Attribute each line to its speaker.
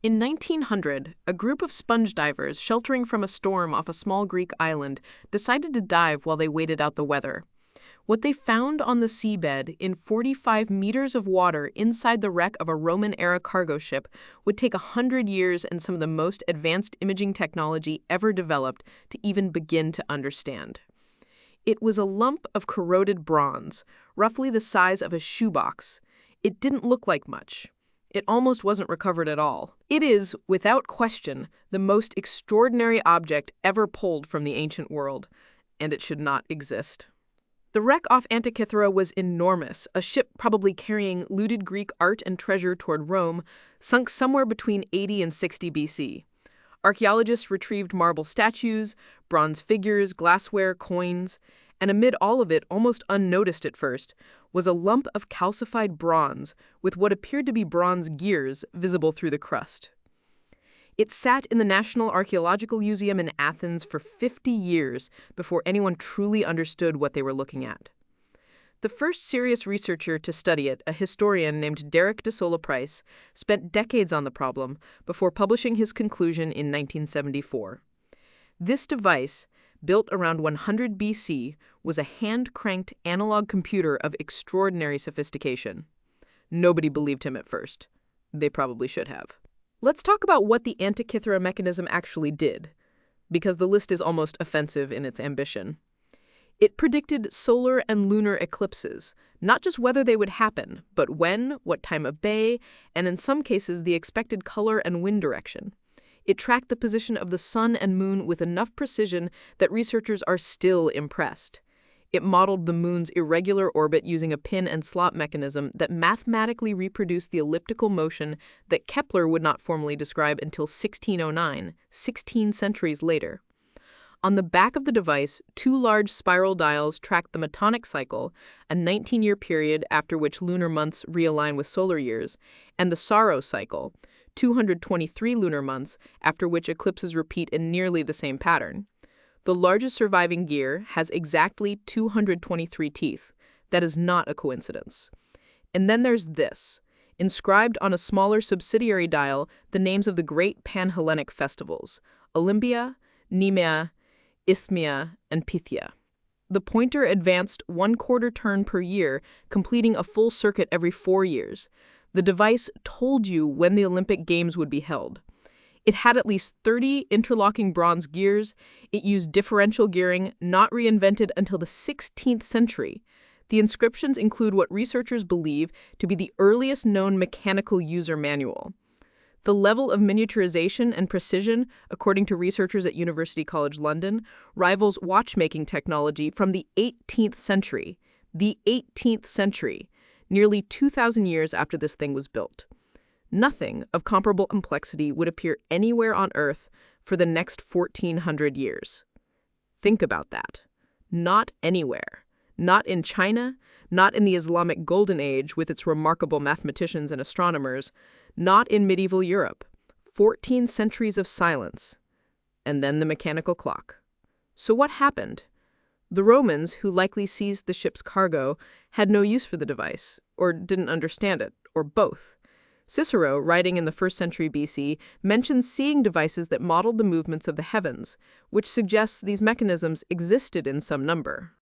Speaker 1: In 1900, a group of sponge divers sheltering from a storm off a small Greek island decided to dive while they waited out the weather. What they found on the seabed in 45 meters of water inside the wreck of a Roman-era cargo ship would take 100 years and some of the most advanced imaging technology ever developed to even begin to understand. It was a lump of corroded bronze, roughly the size of a shoebox. It didn't look like much. It almost wasn't recovered at all. It is, without question, the most extraordinary object ever pulled from the ancient world, and it should not exist. The wreck off Antikythera was enormous, a ship probably carrying looted Greek art and treasure toward Rome, sunk somewhere between 80 and 60 BC. Archaeologists retrieved marble statues, bronze figures, glassware, coins, and amid all of it, almost unnoticed at first, was a lump of calcified bronze with what appeared to be bronze gears visible through the crust. It sat in the National Archaeological Museum in Athens for 50 years before anyone truly understood what they were looking at. The first serious researcher to study it, a historian named Derek de Sola Price, spent decades on the problem before publishing his conclusion in 1974. This device, built around 100 BC, was a hand-cranked analog computer of extraordinary sophistication. Nobody believed him at first. They probably should have. Let's talk about what the Antikythera mechanism actually did, because the list is almost offensive in its ambition. It predicted solar and lunar eclipses, not just whether they would happen, but when, what time of day, and in some cases the expected color and wind direction. It tracked the position of the sun and moon with enough precision that researchers are still impressed. It modeled the moon's irregular orbit using a pin and slot mechanism that mathematically reproduced the elliptical motion that Kepler would not formally describe until 1609, 16 centuries later. On the back of the device, two large spiral dials tracked the Metonic cycle, a 19-year period after which lunar months realign with solar years, and the Saros cycle, 223 lunar months after which eclipses repeat in nearly the same pattern. The largest surviving gear has exactly 223 teeth. That is not a coincidence. And then there's this. Inscribed on a smaller subsidiary dial, the names of the great Pan-Hellenic festivals, Olympia, Nemea, Isthmia, and Pythia. The pointer advanced 1/4 turn per year, completing a full circuit every 4 years. The device told you when the Olympic Games would be held. It had at least 30 interlocking bronze gears. It used differential gearing, not reinvented until the 16th century. The inscriptions include what researchers believe to be the earliest known mechanical user manual. The level of miniaturization and precision, according to researchers at University College London, rivals watchmaking technology from the 18th century. The 18th century, nearly 2,000 years after this thing was built. Nothing of comparable complexity would appear anywhere on Earth for the next 1,400 years. Think about that. Not anywhere. Not in China, not in the Islamic Golden Age with its remarkable mathematicians and astronomers, not in medieval Europe. 14 centuries of silence. And then the mechanical clock. So what happened? The Romans, who likely seized the ship's cargo, had no use for the device, or didn't understand it, or both. Cicero, writing in the 1st century BC, mentions seeing devices that modeled the movements of the heavens, which suggests these mechanisms existed in some number.